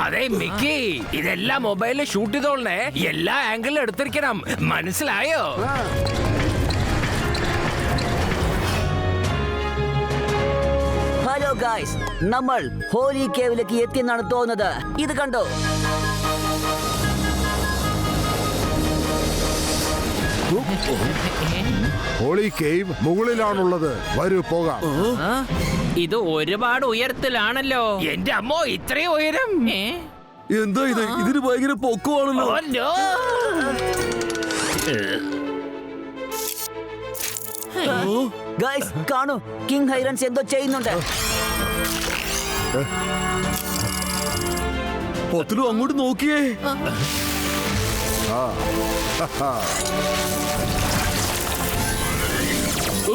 അതെ മിക്കി, ഇതെല്ലാം മൊബൈലിൽ ഷൂട്ട് ചെയ്തോളേ. എല്ലാ ആംഗിളും എടുത്തിരിക്കണം, മനസ്സിലായോ? ഹലോ ഗായ്സ്, നമ്മൾ ഹോലി കേവിലേക്ക് എത്തിയെന്നാണ് തോന്നുന്നത്. ഇത് കണ്ടോ? ഹോളി കേവ് മുകളിലാണുള്ളത്. വരൂ പോകാം. ഇത് ഒരുപാട് ഉയരത്തിലാണല്ലോ. എന്റെ അമ്മോ, ഇത്രയും ഉയരം! എന്താ ഇത്? ഇതിന് ഭയങ്കര പൊക്കമാണല്ലോ. Oh, no! ഗായ്സ് കാണൂ, കിങ് ഹൈറൻസ് എന്തോ ചെയ്യുന്നുണ്ട്. പത്തിലും അങ്ങോട്ട് നോക്കിയേ.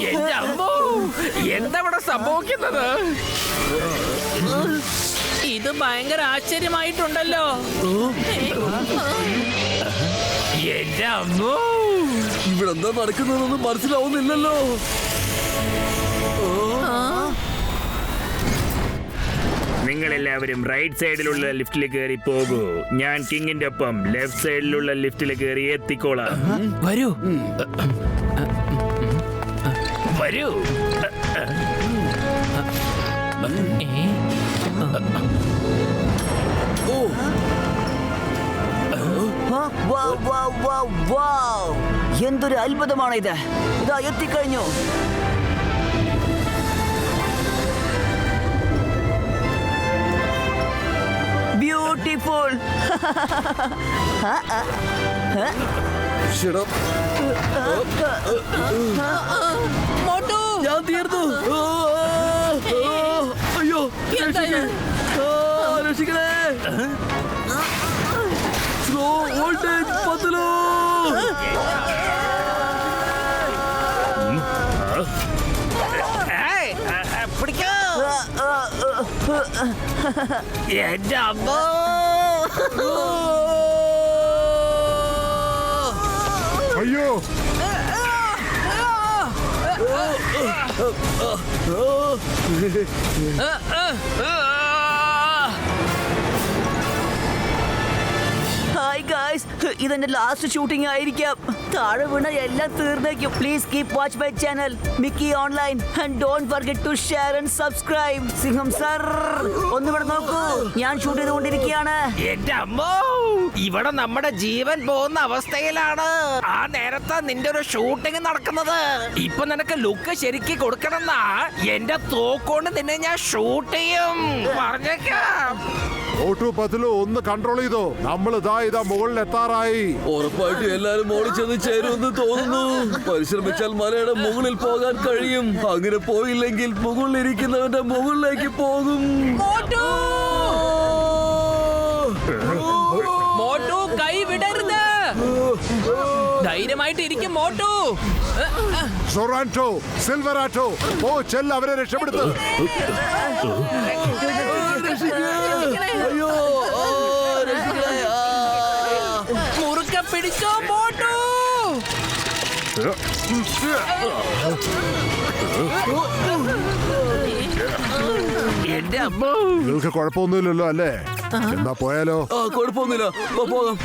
എന്റെ അമ്മോ, എന്താ ഇവിടെ സംഭവിക്കുന്നത്? ഇത് ഭയങ്കര ആശ്ചര്യമായിട്ടുണ്ടല്ലോ. എന്റെ അമ്മോ, ഇവിടെ എന്താ നടക്കുന്നതെന്ന് മനസ്സിലാവുന്നില്ലല്ലോ. നിങ്ങൾ എല്ലാവരും റൈറ്റ് സൈഡിലുള്ള ലിഫ്റ്റിൽ കയറി പോകൂ. ഞാൻ കിങ്ങിന്റെ ഒപ്പം ലെഫ്റ്റ് സൈഡിലുള്ള ലിഫ്റ്റിൽ കയറി എത്തിക്കോളാം. വരൂ. വരൂ. എന്തൊരു അത്ഭുതമാണ് ഇത്. ഇതാ എത്തിക്കഴിഞ്ഞു. ബ്യൂട്ടിഫുൾ. ഞാൻ തീർന്നു. അയ്യോ, രക്ഷിക്കണേ. സ്ലോ വോൾട്ടേജ് പത്തിലോ. പിടിക്കോ. എന്റെ അമ്മോ, അയ്യോ, ഹായ് ഗായ്സ്, ഇതെന്റെ ലാസ്റ്റ് ഷൂട്ടിംഗ് ആയിരിക്കാം. താഴെ വീണ എല്ലാം തീർന്നേക്കും. Please keep watch my channel Mickey online and don't forget to share and subscribe. സിംഹം സർ, ഒന്നുകൂടെ നോക്കൂ, ഞാൻ ഷൂട്ട് ചെയ്തുകൊണ്ടിരിക്കുകയാണ്. എന്റെ അമ്മോ, ഇവിടെ നമ്മുടെ ജീവൻ പോകുന്ന അവസ്ഥയിലാണ്. ആ നേരത്തെ നിന്റെ ഒരു ഷൂട്ടിംഗ് നടക്കുന്നത്. ഇപ്പൊ നിനക്ക് ലുക്ക് ശരിക്ക് കൊടുക്കണമെന്നാ എന്റെ തോക്കൊണ്ട് നിന്നെ ഞാൻ ഷൂട്ട് ചെയ്യും, പറഞ്ഞേക്കാം. ഓട്ടു പത്തിലു ഒന്ന് കൺട്രോൾ ചെയ്തോ. നമ്മൾ ഇതാ മുകളിൽ എത്താറായി. ഉറപ്പായിട്ടും എല്ലാരും മോളിൽ ചെന്ന് ചേരുമെന്ന് തോന്നുന്നു. പരിശ്രമിച്ചാൽ മലയുടെ മുകളിൽ പോകാൻ കഴിയും. അങ്ങനെ പോയില്ലെങ്കിൽ മുകളിലിരിക്കുന്നവന്റെ മുകളിലേക്ക് പോകും. മോട്ടു, കൈ വിടരുത്. ധൈര്യമായിട്ട് ഇരിക്കും മോട്ടു. സൊറാൻറ്റോ, സിൽവറാറ്റോ, ഓ ചെല്ല്, അവരെ രക്ഷപ്പെടുത്തു. അയ്യോ, മുറുക്കെ പിടിച്ചോ മോട്ടു. എന്റെ അമ്മോ, നിങ്ങൾക്ക് കുഴപ്പമൊന്നുമില്ലല്ലോ അല്ലേ? എന്നാ പോയാലോ? കുഴപ്പമൊന്നുമില്ല, പോകാം.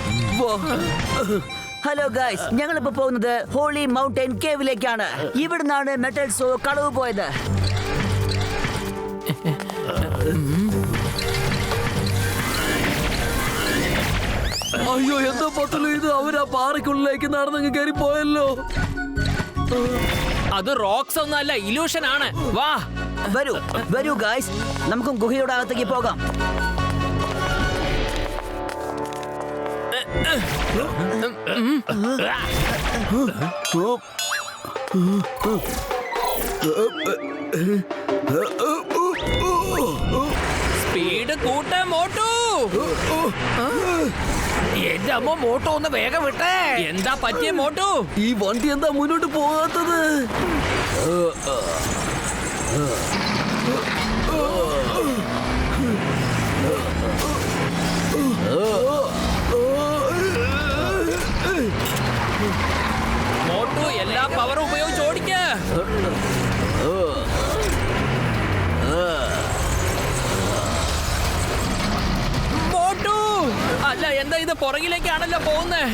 ഹലോ ഗായ്സ്, ഞങ്ങളിപ്പോ പോകുന്നത് ഹോളി മൗണ്ടൻ കേവിലേക്കാണ്. ഇവിടുന്നാണ് മെറ്റൽ സോ കളവ് പോയത്. അയ്യോ, എന്താ പത്തല്ലോ ഇത്? അവരാ പാറയ്ക്കുള്ളിലേക്ക് നടന്നങ്ങ് കയറി പോയല്ലോ. അത് റോക്സ് ഒന്നല്ല, ഇലൂഷൻ ആണ്. വാ, വരൂ വരൂ ഗായ്സ്, നമുക്കും ഗുഹയുടെ അകത്തേക്ക് പോകാം. സ്പീഡ് കൂട്ട മോട്ടു. എന്റെ അമ്മ, മോട്ടോ ഒന്ന് വേഗം വിട്ടേ. എന്താ പറ്റിയ മോട്ടു? ഈ വണ്ടി എന്താ മുന്നോട്ട് പോകാത്തത്? മോട്ടു, എല്ലാ പവറും ഉപയോഗിച്ച് ഓടിക്ക. നമ്മുടെ പുറകിലേക്കാണല്ലോ പോകുന്നേ.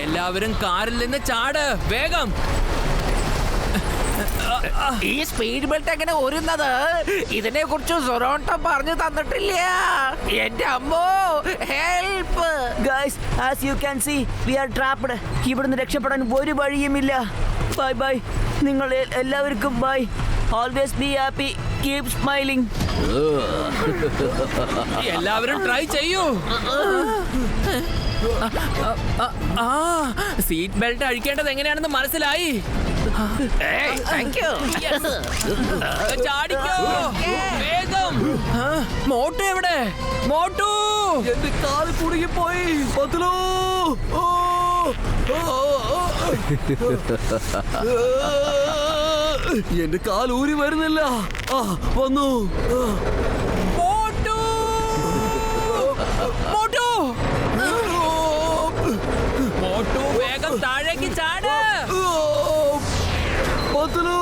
എല്ലാവരും കാറിൽ നിന്ന് ചാട്, വേഗം. ഈ സ്പീഡ് ബെൽറ്റ് എങ്ങനെ ഊരുന്നത്? ഇതിനെ കുറിച്ച് സൊറോണ്ട പറഞ്ഞു തന്നിട്ടില്ല. എന്റെ അമ്മോ, help! Guys, as you can see we are trapped. ഇവിടുന്ന് രക്ഷപ്പെടാൻ ഒരു വഴിയുമില്ല. ബൈ ബൈ, നിങ്ങൾ എല്ലാവർക്കും bye. Always be happy, keep smiling. എല്ലാവരും ട്രൈ ചെയ്യൂ. സീറ്റ് ബെൽറ്റ് അഴിക്കേണ്ടത് എങ്ങനെയാണെന്ന് മനസ്സിലായി. Thank you. ചാടിക്കോ, വേഗം. മോട്ടു എവിടെ? മോട്ടു! എന്റെ കാൽ കുടുങ്ങിപ്പോയി. പത്ലു! എന്റെ കാൽ ഊരി വരുന്നില്ല. വന്നു. മോട്ടു! മോട്ടു! മോട്ടു, വേഗം താഴേക്ക് ചാട്. പത്ലു!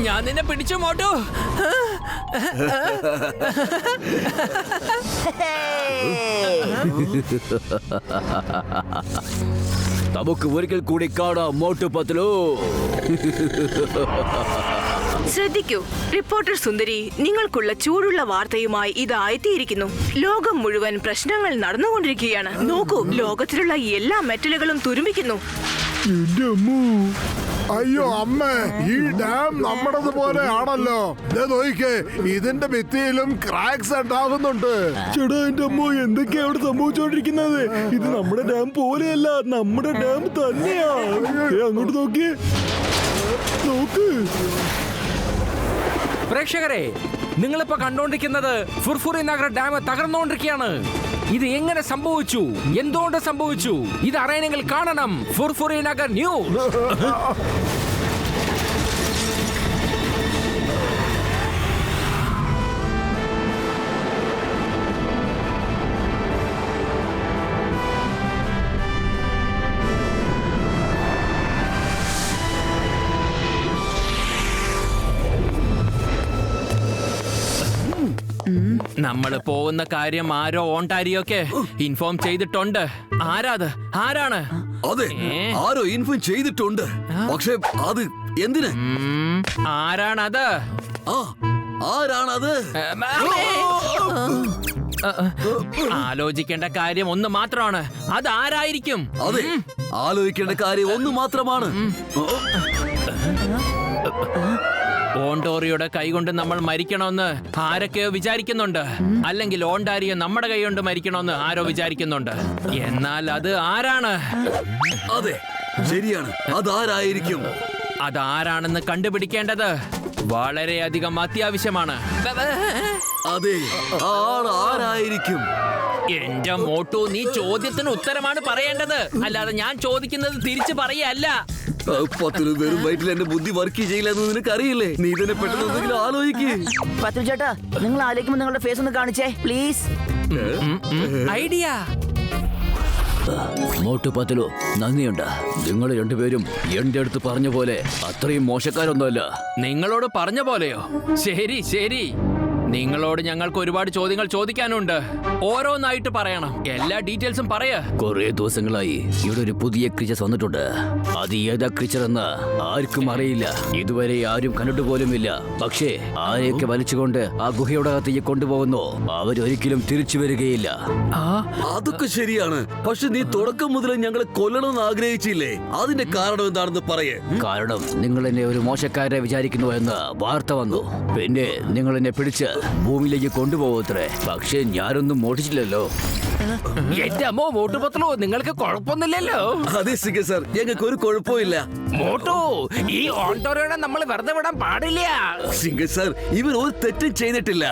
ഞാൻ നിന്നെ പിടിച്ചു മോട്ടു. നമുക്ക് ഒരിക്കൽ കൂടി കാണാം മോട്ടു പത്ലു. ശ്രദ്ധിക്കൂ, റിപ്പോർട്ടർ സുന്ദരി നിങ്ങൾക്കുള്ള ചൂടുള്ള വാർത്തയുമായി ഇതാ എത്തിയിരിക്കുന്നു. ലോകം മുഴുവൻ പ്രശ്നങ്ങൾ നടന്നുകൊണ്ടിരിക്കുകയാണ്. നോക്കൂ, ലോകത്തിലുള്ള എല്ലാ മെറ്റലുകളും തുരുമ്പിക്കുന്നു. എന്റെ അമ്മോ, അയ്യോ അമ്മേ, ഈ ഡാം നമ്മുടേത് പോലെ ആണല്ലോ. നോക്കിക്കേ, ഇതിന്റെ ഭിത്തിയിലും ക്രാക്സ് ഉണ്ടാകുന്നുണ്ട്. ചേട്ടാ, എന്റെ അമ്മോ, എന്തൊക്കെയാ അവിടെ സംഭവിച്ചോണ്ടിരിക്കുന്നത്? ഇത് നമ്മുടെ ഡാം പോലെയല്ല, നമ്മുടെ ഡാം തന്നെയാ. അങ്ങോട്ട് നോക്കിയേ, നോക്ക്. പ്രേക്ഷകരെ, നിങ്ങളിപ്പോ കണ്ടോണ്ടിരിക്കുന്നത് ഫുർഫുറി നഗർ ഡാം തകർന്നുകൊണ്ടിരിക്കുകയാണ്. ഇത് എങ്ങനെ സംഭവിച്ചു, എന്തുകൊണ്ട് സംഭവിച്ചു, ഇത് അറിയണമെങ്കിൽ കാണണം ഫുർഫുറി നഗർ ന്യൂസ്. നമ്മൾ പോകുന്ന കാര്യം ആരോ ഓണ്ടാരിയൊക്കെ ഇൻഫോം ചെയ്തിട്ടുണ്ട്. ആരാണ്? അതെ, ആരോ ഇൻഫോം ചെയ്തിട്ടുണ്ട്. പക്ഷെ അത് എന്തിന്? ആരാണത്? ആരാണത്? ആലോചിക്കേണ്ട കാര്യം ഒന്ന് മാത്രമാണ്. അത് ആരായിരിക്കും? അതെ, ആലോചിക്കേണ്ട കാര്യം ഒന്ന് മാത്രമാണ്. ഓണ്ടോറിയുടെ കൈകൊണ്ട് നമ്മൾ മരിക്കണമെന്ന് ആരൊക്കെയോ വിചാരിക്കുന്നുണ്ട്. അല്ലെങ്കിൽ ഓണ്ടാരിയോ നമ്മുടെ കൈ കൊണ്ട് മരിക്കണമെന്ന് ആരോ വിചാരിക്കുന്നുണ്ട്. എന്നാൽ അത് ആരാണ്? അതെ, ശരിയാണ്. അതാരായിരിക്കും? അതാരാണെന്ന് കണ്ടുപിടിക്കേണ്ടത് വളരെയധികം അത്യാവശ്യമാണ്. അതെ, ആരായിരിക്കും? എന്റെ മോട്ടു, നീ ചോദ്യത്തിന് ഉത്തരമാണ് പറയേണ്ടത്, അല്ലാതെ ഞാൻ ചോദിക്കുന്നത് തിരിച്ചു പറയല്ല. പത്തിലും വെറും വയറ്റിൽ എന്റെ ബുദ്ധി വർക്ക് ചെയ്യില്ലെന്ന് നിനക്ക് അറിയില്ലേ? നീ ഇതിനെ പെട്ടെന്ന് എന്തെങ്കിലും ആലോചിക്ക്. പത്രു ചേട്ടാ, നിങ്ങൾ ആലോചിക്കുമ്പോൾ നിങ്ങളുടെ ഫേസ് ഒന്ന് കാണിച്ചേ പ്ലീസ്. ഐഡിയ. മോട്ടു പത്ലു, നന്ദിയുണ്ട്. നിങ്ങൾ രണ്ടുപേരും എന്റെ അടുത്ത് പറഞ്ഞ പോലെ അത്രയും മോശക്കാരൊന്നുമല്ല. നിങ്ങളോട് പറഞ്ഞ പോലെയോ? ശരി ശരി. നിങ്ങളോട് ഞങ്ങൾക്ക് ഒരുപാട് ചോദ്യങ്ങൾ ചോദിക്കാനുണ്ട്. ഓരോന്നായിട്ട് പറയണം. എല്ലാ ഡീറ്റെയിൽസും പറയ. കുറെ ദിവസങ്ങളായി ഇവിടെ ഒരു പുതിയ ക്രീച്ചർ വന്നിട്ടുണ്ട്. അത് ഏതാ ക്രീച്ചർ എന്ന് ആർക്കും അറിയില്ല. ഇതുവരെ ആരും കണ്ടിട്ട് പോലുമില്ല. പക്ഷേ ആരെയൊക്കെ വലിച്ചുകൊണ്ട് ആ ഗുഹയുടെ അകത്തേക്ക് കൊണ്ടുപോകുന്നു, അവരൊരിക്കലും തിരിച്ചു വരികയില്ല. അതൊക്കെ ശരിയാണ്. പക്ഷെ നീ തുടക്കം മുതൽ ഞങ്ങളെ കൊല്ലണമെന്ന് ആഗ്രഹിച്ചില്ലേ? അതിന്റെ കാരണം എന്താണെന്ന് പറയേ. കാരണം നിങ്ങൾ എന്നെ ഒരു മോശക്കാരെ വിചാരിക്കുന്നു എന്ന് വാർത്ത വന്നു. പിന്നെ നിങ്ങൾ എന്നെ പിടിച്ച് ഭൂമിയിലേക്ക് കൊണ്ടുപോകത്രേ. പക്ഷെ ഞാനൊന്നും മോഷിച്ചില്ലല്ലോ. എന്റെ അമ്മോ, മോട്ടു പത്ലു, നിങ്ങൾക്ക് കുഴപ്പമൊന്നുമില്ലല്ലോ? അതെ സിംഗ സാർ, ഞങ്ങൾക്ക് ഒരു കുഴപ്പമില്ല. മോട്ടു, ഈ ഓണ്ടോറിയോടെ നമ്മൾ വെറുതെ വിടാൻ പാടില്ല. സിംഗ സാർ, ഇവർ ഒരു തെറ്റും ചെയ്തിട്ടില്ല.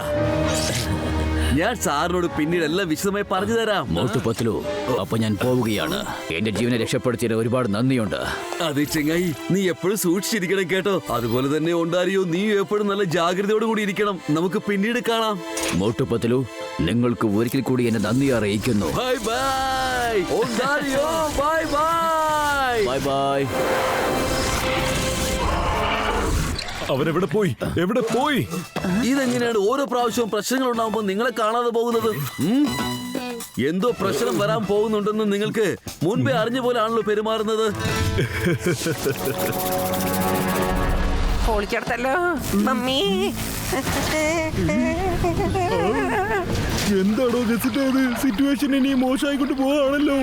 ഞാൻ സാറിനോട് പിന്നീട് എല്ലാം വിശദമായി പറഞ്ഞു തരാം. മോട്ടു പത്ലു, അപ്പൊ ഞാൻ പോവുകയാണ്. എന്റെ ജീവനെ രക്ഷപ്പെടുത്തിയതിന് ഒരുപാട് നന്ദിയുണ്ട്. അതെ ചെങ്ങായി, നീ എപ്പോഴും സൂക്ഷിച്ചിരിക്കണം കേട്ടോ. അതുപോലെ തന്നെ ഉണ്ടാരിയോ, നീ എപ്പോഴും നല്ല ജാഗ്രതയോട് കൂടി ഇരിക്കണം. നമുക്ക് പിന്നീട് കാണാം. മോട്ടു പത്ലു, നിങ്ങൾക്ക് ഒരിക്കൽ കൂടി എന്നെ നന്ദി അറിയിക്കുന്നു. Bye bye. ഉണ്ടാരിയോ, bye bye. Bye. Bye bye. അവരെവിടെ പോയി? എവിടെ പോയി? ഇതെങ്ങനെയാണ് ഓരോ പ്രാവശ്യവും പ്രശ്നങ്ങൾ ഉണ്ടാകുമ്പോൾ നിങ്ങളെ കാണാതെ പോകുന്നത്? എന്തോ പ്രശ്നം വരാൻ പോകുന്നുണ്ടെന്ന് നിങ്ങൾക്ക് മുൻപേ അറിഞ്ഞ പോലെയാണല്ലോ പെരുമാറുന്നത്. പൊളിച്ചെടുത്തല്ലോ മമ്മി. എന്താണോ ജസിറ്റത്? സിറ്റുവേഷൻ ഇനി മോശമായിക്കൊണ്ട് പോവാണല്ലോ.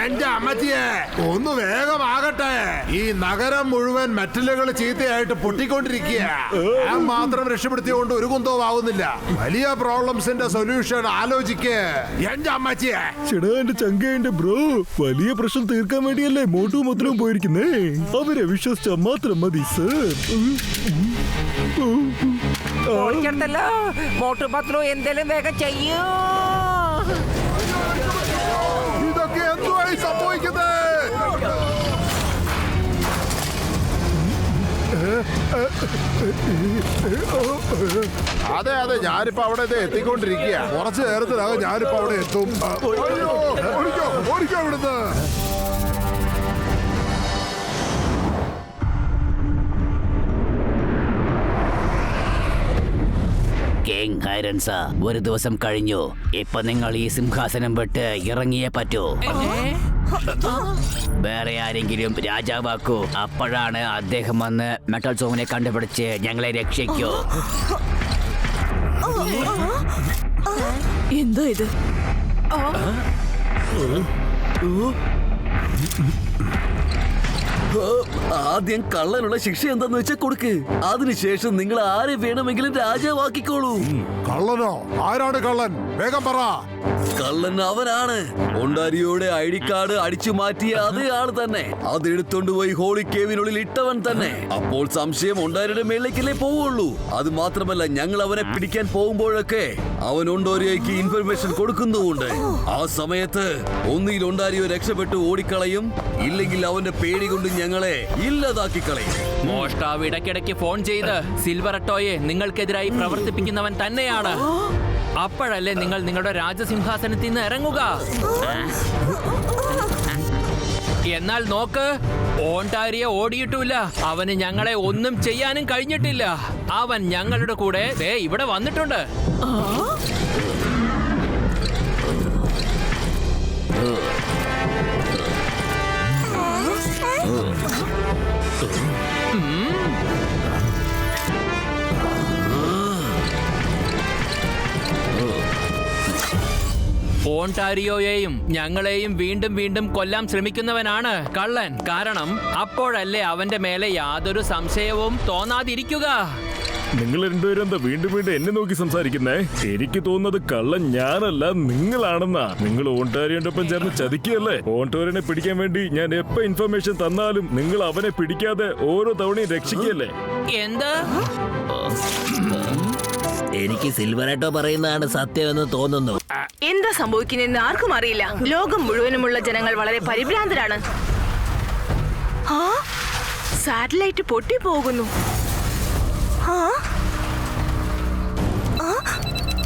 എന്റെ അമ്മച്ചിയെ ഒന്ന് വേഗമാകട്ടെ. ഈ നഗരം മുഴുവൻ മെറ്റലുകൾ ചീത്തയായിട്ട് പൊട്ടിക്കൊണ്ടിരിക്കുക. ഞാൻ മാത്രം രക്ഷപ്പെടുത്തിയോണ്ട് ഒരു കുന്തവും ആവുന്നില്ല. വലിയ പ്രോബ്ലംസിന്റെ സൊല്യൂഷൻ ആലോചിക്ക് എന്റെ അമ്മച്ചിയെ. ചേടാ എന്റെ ചങ്ക എന്റെ ബ്രോ, വലിയ പ്രശ്നം തീർക്കാൻ വേണ്ടിയല്ലേ മോട്ടും മൊത്തവും പോയിരിക്കുന്നേ. അവരെ വിശ്വസിച്ചാൽ മാത്രം മതി സർ. പൊളിച്ചെടുത്തല്ലോ. മോട്ടു പത്ലു എന്തേലും വേഗം ചെയ്യൂ. ഇതൊക്കെ എന്തുവായി സംഭവിക്കുന്നത്? അതെ അതെ, ഞാനിപ്പോ അവിടെ എത്തിക്കൊണ്ടിരിക്കുക. കുറച്ചു നേരത്തിനകം ഞാനിപ്പോ അവിടെ എത്തും. അയ്യോ, ഓടിക്കോ ഓടിക്കോ ഇവിടുന്ന്. കിങ് ഹൈറൻസ, ഒരു ദിവസം കഴിഞ്ഞു. ഇപ്പൊ നിങ്ങൾ ഈ സിംഹാസനം വിട്ട് ഇറങ്ങിയേ പറ്റൂ. വേറെ ആരെങ്കിലും രാജാവാക്കൂ. അപ്പോഴാണ് അദ്ദേഹം വന്ന് മെറ്റൽ സോമിനെ കണ്ടുപിടിച്ച് ഞങ്ങളെ രക്ഷിക്കൂ. എന്താ ഇത്? ആദ്യം കള്ളനുള്ള ശിക്ഷ എന്താന്ന് വെച്ചാൽ കൊടുക്ക്. അതിനുശേഷം നിങ്ങൾ ആരെ വേണമെങ്കിലും രാജാവാക്കിക്കോളൂ. കള്ളനോ? ആരാണ് കള്ളൻ? വേഗം പറ. കള്ളൻ അവനാണ്. ഒണ്ടാരിയോടെ ID കാർഡ് അടിച്ചു മാറ്റിയ അതേ ആള് തന്നെ. അതെടുത്തോണ്ട് പോയി ഹോളി കേവിനുള്ളിൽ ഇട്ടവൻ തന്നെ. അപ്പോൾ സംശയം ഒണ്ടാരിയുടെ മേളിലേക്കല്ലേ പോവുള്ളൂ. അത് മാത്രമല്ല, ഞങ്ങൾ അവനെ പിടിക്കാൻ പോകുമ്പോഴൊക്കെ അവൻ ഒണ്ടോരിയോയ്ക്ക് ഇൻഫർമേഷൻ കൊടുക്കുന്നുമുണ്ട്. ആ സമയത്ത് ഒന്നിൽ ഒണ്ടാരിയോ രക്ഷപ്പെട്ടു ഓടിക്കളയും, ഇല്ലെങ്കിൽ അവന്റെ പേടി കൊണ്ട് ഞങ്ങളെ ഇല്ലാതാക്കി കളയും. മോഷ്ടാവ് ഇടയ്ക്കിടയ്ക്ക് ഫോൺ ചെയ്ത് സിൽവറട്ടോയെ നിങ്ങൾക്കെതിരായി പ്രവർത്തിപ്പിക്കുന്നവൻ തന്നെയാണ്. അപ്പോഴല്ലേ നിങ്ങൾ നിങ്ങളുടെ രാജസിംഹാസനത്തിൽ നിന്ന് ഇറങ്ങുക. എന്നാൽ നോക്ക്, ഓണ്ടാരിയെ ഓടിയിട്ടില്ല. അവന് ഞങ്ങളെ ഒന്നും ചെയ്യാനും കഴിഞ്ഞിട്ടില്ല. അവൻ ഞങ്ങളുടെ കൂടെ ഇവിടെ വന്നിട്ടുണ്ട്. ഓണ്ടാരിയോയെയും ഞങ്ങളെയും വീണ്ടും വീണ്ടും കൊല്ലാൻ ശ്രമിക്കുന്നവനാണ് കള്ളൻ. കാരണം അപ്പോഴല്ലേ അവന്റെ മേലെ യാതൊരു സംശയവും തോന്നാതിരിക്കുക. നിങ്ങൾ രണ്ടുപേരും എന്താ വീണ്ടും വീണ്ടും എന്നെ നോക്കി സംസാരിക്കുന്നേ? എനിക്ക് തോന്നുന്നത് കള്ളൻ ഞാനല്ല, നിങ്ങളാണെന്നാ. നിങ്ങൾ ഓണ്ടാരിയുടെ ഒപ്പം ചേർന്ന് ചതിക്കുകയല്ലേ? ഓണ്ടോറിനെ പിടിക്കാൻ വേണ്ടി ഞാൻ എപ്പോ ഇൻഫർമേഷൻ തന്നാലും നിങ്ങൾ അവനെ പിടിക്കാതെ ഓരോ തവണയും രക്ഷിക്കുകയല്ലേ? എന്ത്? എനിക്ക് സിൽവറേട്ടോ പറയുന്നതാണ് സത്യമെന്ന് തോന്നുന്നു. എന്താ സംഭവിക്കുന്നതെന്ന് ആർക്കും അറിയില്ല. ലോകം മുഴുവനുമുള്ള ജനങ്ങൾ വളരെ പരിഭ്രാന്തരാണ്. സാറ്റലൈറ്റ് പൊട്ടിപ്പോകുന്നു.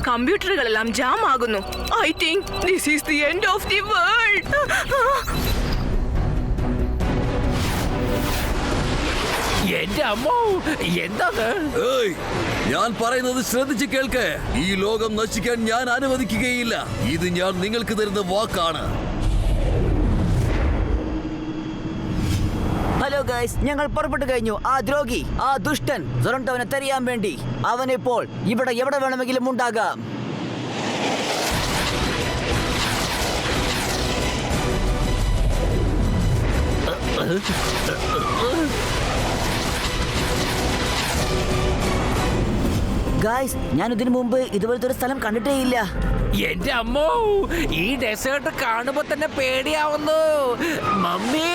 കമ്പ്യൂട്ടറുകളെല്ലാം ജാം ആകുന്നു. I think this is the end of the world. എന്റെ അമ്മോ, എന്താണ്? ഏയ്, ഞാൻ പറയുന്നത് ശ്രദ്ധിച്ച് കേൾക്ക്. ഈ ലോകം നശിക്കാൻ ഞാൻ അനുവദിക്കുകയില്ല. ഇത് ഞാൻ നിങ്ങൾക്ക് തരുന്ന വാക്കാണ്. ഹലോ ഗൈസ്, ഞങ്ങൾ പുറപ്പെട്ടു കഴിഞ്ഞു. ആ ദ്രോഹി, ആ ദുഷ്ടൻ സൊറന്റോവിനെ തെരയാൻ വേണ്ടി. അവനിപ്പോൾ ഇവിടെ എവിടെ വേണമെങ്കിലും ഉണ്ടാകാം. ഗൈസ്, ഞാൻ ഇതിനു മുമ്പ് ഇതുപോലത്തെ ഒരു സ്ഥലം കണ്ടിട്ടേയില്ല. എന്റെ അമ്മോ, ഈ ഡെസേർട്ട് കാണുമ്പോ തന്നെ പേടിയാവുന്നു മമ്മി.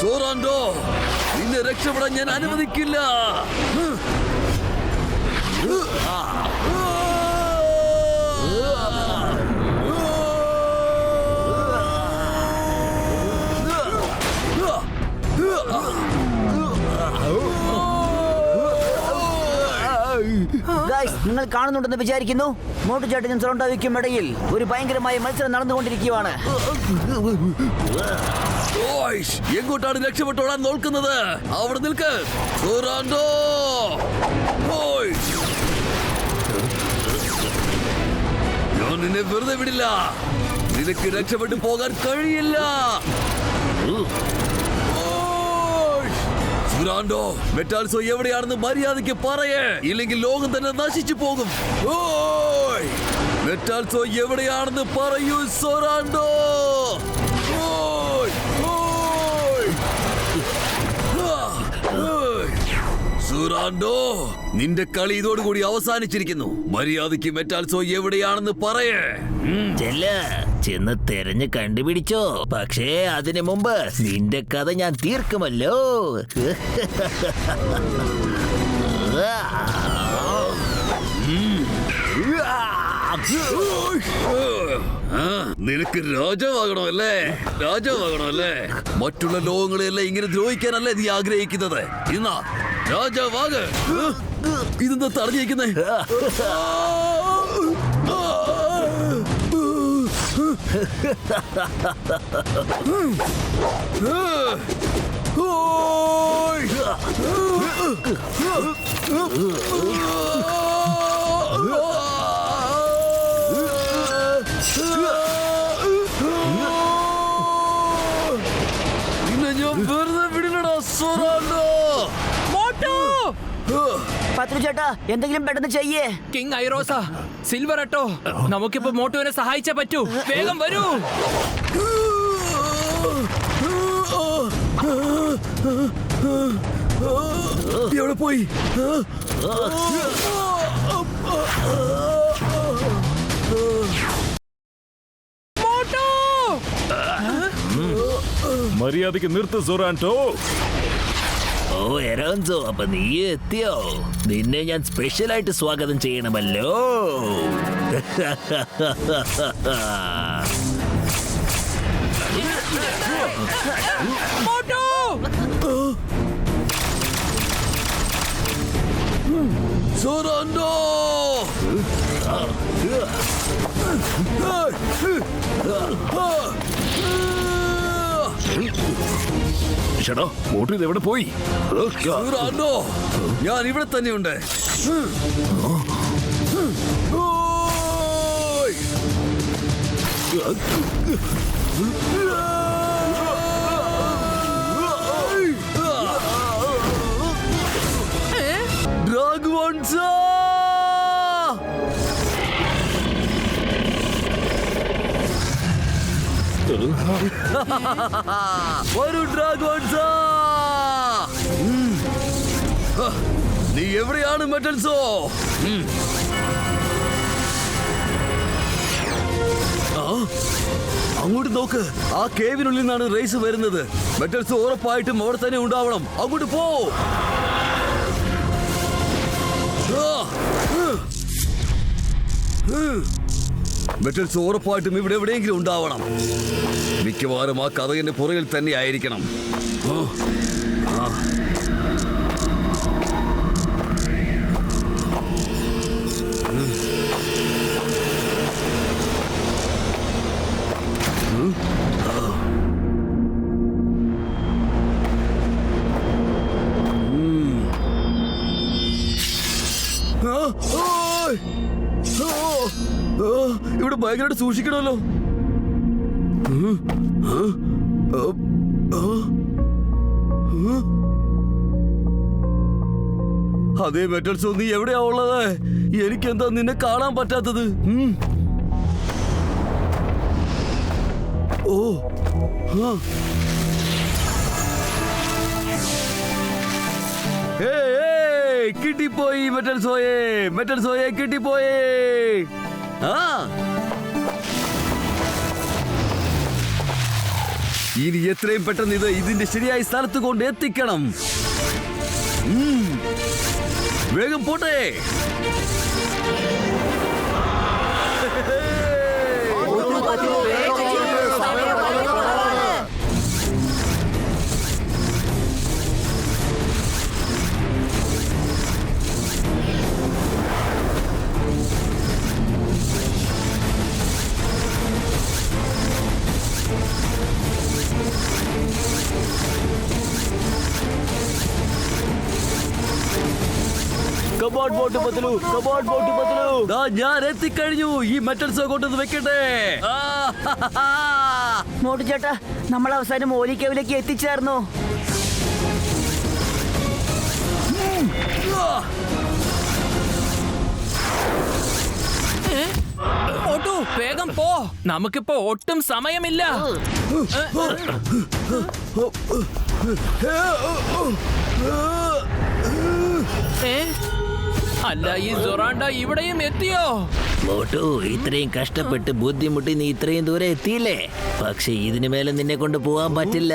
സോറാൻഡോ, നിന്നെ രക്ഷപ്പെടാൻ ഞാൻ അനുവദിക്കില്ല. നിങ്ങൾ കാണുന്നുണ്ടെന്ന് വിചാരിക്കുന്നു. മോട്ടു ചേട്ടനും സൊറാൻഡോയ്ക്കും ഇടയിൽ ഒരു ഭയങ്കരമായ മത്സരം നടന്നുകൊണ്ടിരിക്കുകയാണ്. ഓയ്ഷ്, എങ്ങോട്ടാണ് രക്ഷപ്പെട്ടോടാൻ നോക്കുന്നത്? അവിടെ നിൽക്ക് സൊറാൻഡോ. ഓയ്ഷ്, ഞാൻ നിന്നെ വെറുതെ വിടില്ല. നിനക്ക് രക്ഷപ്പെട്ടു പോകാൻ കഴിയില്ല. ഓയ്ഷ്, സൊറാൻഡോ, മെറ്റാൽസോ എവിടെയാണെന്ന് മര്യാദയ്ക്ക് പറയേ, ഇല്ലെങ്കിൽ ലോകം തന്നെ നശിച്ചു പോകും. ഓയ്, മെറ്റാൽസോ എവിടെയാണെന്ന് പറയൂ സൊറാൻഡോ. ഓയ്, ഓയ്. ഓയ്. സൊറാൻഡോ, നിന്റെ കളി ഇതോടുകൂടി അവസാനിച്ചിരിക്കുന്നു. മര്യാദയ്ക്ക് മെറ്റാൽസോ എവിടെയാണെന്ന് പറയേ. ചെന്ന് തെരഞ്ഞു കണ്ടുപിടിച്ചോ. പക്ഷേ അതിനു മുമ്പ് നിന്റെ കഥ ഞാൻ തീർക്കുമല്ലോ. നിനക്ക് രാജാവാകണമല്ലേ? രാജാവാകണമല്ലേ? മറ്റുള്ള ലോകങ്ങളെല്ലാം ഇങ്ങനെ ദ്രോഹിക്കാനല്ലേ നീ ആഗ്രഹിക്കുന്നത്? ഇന്നാ രാജാവാക്. ഇതെന്താ തടഞ്ഞിരിക്കുന്നേ? പത്രു ചേട്ടാ, എന്തെങ്കിലും പെട്ടെന്ന് ചെയ്യേ. കിങ് ഐറോസ, സിൽവർ അട്ടോ, നമുക്കിപ്പോ മോട്ടുവിനെ സഹായിച്ചേ പറ്റൂ. വേഗം വരൂ. എവിടെ പോയി? മര്യാദയ്ക്ക് നിർത്ത് സൊറാൻഡോ. ഓ എറോൻസോ, അപ്പൊ നീ എത്തിയോ? നിന്നെ ഞാൻ സ്പെഷ്യലായിട്ട് സ്വാഗതം ചെയ്യണമല്ലോ. സൊറാൻഡോ, ചേട്ടാ, മോട്ടു ഇത് എവിടെ പോയി? സൊറാൻഡോ, ഞാൻ ഇവിടെ തന്നെയുണ്ട്. ഓയ്. ഡ്രാഗ്വൺസാ, വരൂ ഡ്രാഗ്വൺസാ. നീ എവിടെയാണ് മെറ്റൽസോ? അങ്ങോട്ട് നോക്ക്, ആ കേവിനുള്ളിൽ നിന്നാണ് റേസ് വരുന്നത്. മെറ്റൽസ് ഉറപ്പായിട്ടും അവിടെ തന്നെ ഉണ്ടാവണം. അങ്ങോട്ട് പോ. മെറ്റൽസ് ഉറപ്പായിട്ടും ഇവിടെ എവിടെയെങ്കിലും ഉണ്ടാവണം. മിക്കവാറും ആ കഥകിന്റെ പുറകിൽ തന്നെ ആയിരിക്കണം. ഇവിടെ ഭയങ്കരമായിട്ട് സൂക്ഷിക്കണമല്ലോ. അതേ മെറ്റൽസോ, നീ എവിടെയാ ഉള്ളത്? എനിക്കെന്താ നിന്നെ കാണാൻ പറ്റാത്തത്? ഓ, കിട്ടിപ്പോയി മെറ്റൽസോയെ. മെറ്റൽസോയെ കിട്ടിപ്പോയേ. ഇനി എത്രയും പെട്ടെന്ന് ഇതിന്റെ ശരിയായ സ്ഥലത്ത് കൊണ്ട് എത്തിക്കണം. വേഗം പോട്ടെ. Come on Motu Patlu, come on Motu Patlu. ദാ ഞാൻ എത്തിക്കഴിഞ്ഞു. ഈ മെറ്റൽസ് കൊണ്ടൊന്ന് വെക്കട്ടെ. മോട്ടു ചേട്ടാ, നമ്മൾ അവസാനം ഹോളി കേവിലേക്ക് എത്തിച്ചേർന്നു. മോട്ടു വേഗം പോ, നമുക്കിപ്പോ ഒട്ടും സമയമില്ല. അല്ല, ഈ സൊറാണ്ട ഇവിടെയും എത്തിയോ? മോട്ടു, ഇത്രയും കഷ്ടപ്പെട്ട് ബുദ്ധിമുട്ടി നീ ഇത്രയും ദൂരെ എത്തിയില്ലേ? പക്ഷെ ഇതിനു മേലെ നിന്നെ കൊണ്ട് പോവാൻ പറ്റില്ല.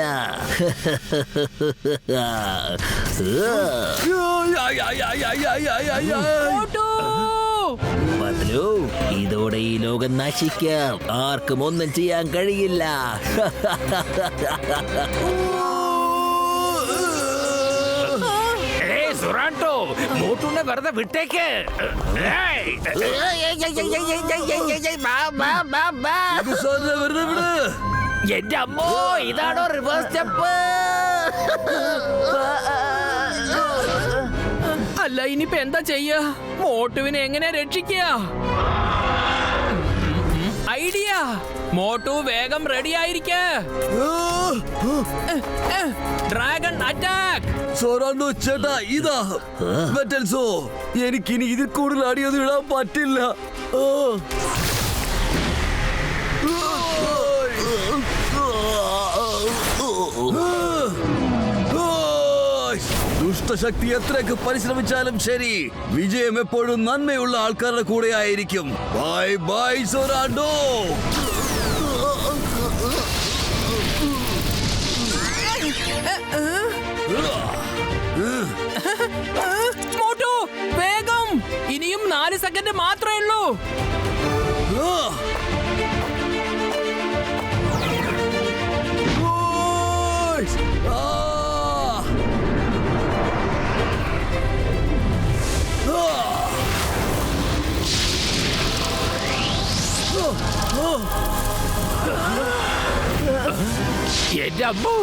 മോട്ടു! പത്ലു, ഇതോടെ ഈ ലോകം നശിക്കാം. ആർക്കും ഒന്നും ചെയ്യാൻ കഴിയില്ല. സുറാണ്ടോ, മോട്ടുനെ വെറുതെ വിട്ടേക്ക്. വെറുതെ വിട്. എന്റെ അമ്മോ, ഇതാണോ റിവേഴ്സ് സ്റ്റെപ്പ്? അല്ല, ഇനിയിപ്പോ എന്താ ചെയ്യാ? മോട്ടുവിനെ എങ്ങനെ രക്ഷിക്കുക? ഐഡിയ! മോട്ടു വേഗം റെഡി ആയിരിക്ക. Dragon attack! സൊറാണ്ടോ ചേട്ടാ, ഇതാ മെറ്റൽസോ. എനിക്കിനി ഇതിൽ കൂടുതൽ അടിയൊന്നും ഇടാൻ പറ്റില്ല. ദുഷ്ടശക്തി എത്രയൊക്കെ പരിശ്രമിച്ചാലും ശരി, വിജയം എപ്പോഴും നന്മയുള്ള ആൾക്കാരുടെ കൂടെ ആയിരിക്കും. Bye bye സൊറാണ്ടോ. മോട്ടു വേഗം, ഇനിയും 4 സെക്കൻഡ് മാത്രമേ ഉള്ളൂ. എന്റെ അമ്മോ,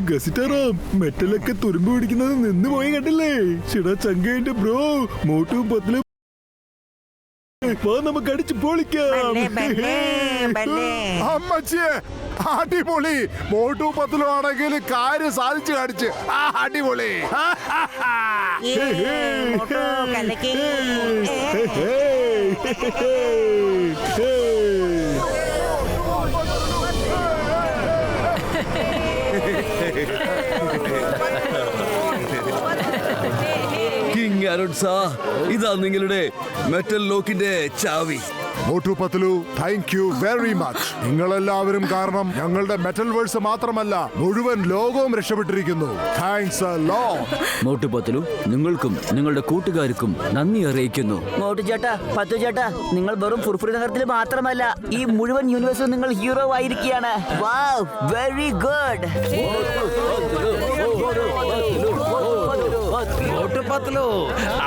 ഗസിറ്റാറാം, മെറ്റലൊക്കെ തുരുമ്പ് പിടിക്കുന്നത് നിന്ന് പോയി കണ്ടില്ലേ? ചിടാ ചങ്കേന്റെ ബ്രോ, മോട്ടും പത്ലും നമുക്ക് അടിച്ചു പൊളിക്കാം. അമ്മച്ചിയെ, അടിപൊളി. മോട്ടു പത്ലു ആണെങ്കിൽ കാര്യം സാധിച്ചു കാണിച്ച്. അടിപൊളി. കിങ് അരുൺ സാ, ഇതാ നിങ്ങളുടെ മെറ്റൽ ലോക്കിന്റെ ചാവി. Motu Patlu, thank you very much. നിങ്ങളെല്ലാവരും കാരണം ഞങ്ങളുടെ മെറ്റൽ വേഴ്സ് മാത്രമല്ല, മുഴുവൻ ലോകവും രക്ഷപ്പെട്ടിരിക്കുന്നു. Thanks a lot. Motu Patlu, നിങ്ങൾക്കും നിങ്ങളുടെ കൂട്ടുകാർക്കും നന്ദി അറിയിക്കുന്നു. മോട്ടു ചേട്ടാ, പത്തു ചേട്ടാ, നിങ്ങൾ വെറും ഫുർഫുരി നഗരത്തിൽ മാത്രമല്ല, ഈ മുഴുവൻ യൂണിവേഴ്സും നിങ്ങൾ ഹീറോ ആയിരിക്കുകയാണ്. Wow, very good. Motu Patlu,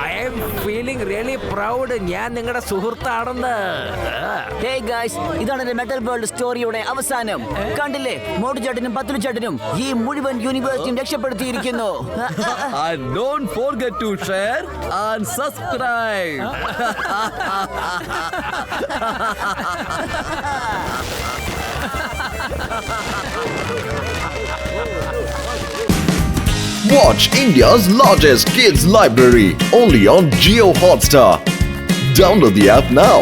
I am feeling really proud. ഞാൻ നിങ്ങളുടെ സുഹൃത്താണെന്ന്. ഹേ ഗൈസ്, ഇതാണ് എന്റെ മെറ്റൽ വേൾഡ് സ്റ്റോറിയുടെ അവസാനം. കണ്ടില്ലേ, മോട്ടു ചേട്ടനും പത്തു ചേട്ടനും ഈ മുഴുവൻ യൂണിവേഴ്സിനും രക്ഷപ്പെടുത്തിയിരിക്കുന്നു. And don't forget to share and subscribe. Watch India's largest kids library only on Jio Hotstar. Download the app now.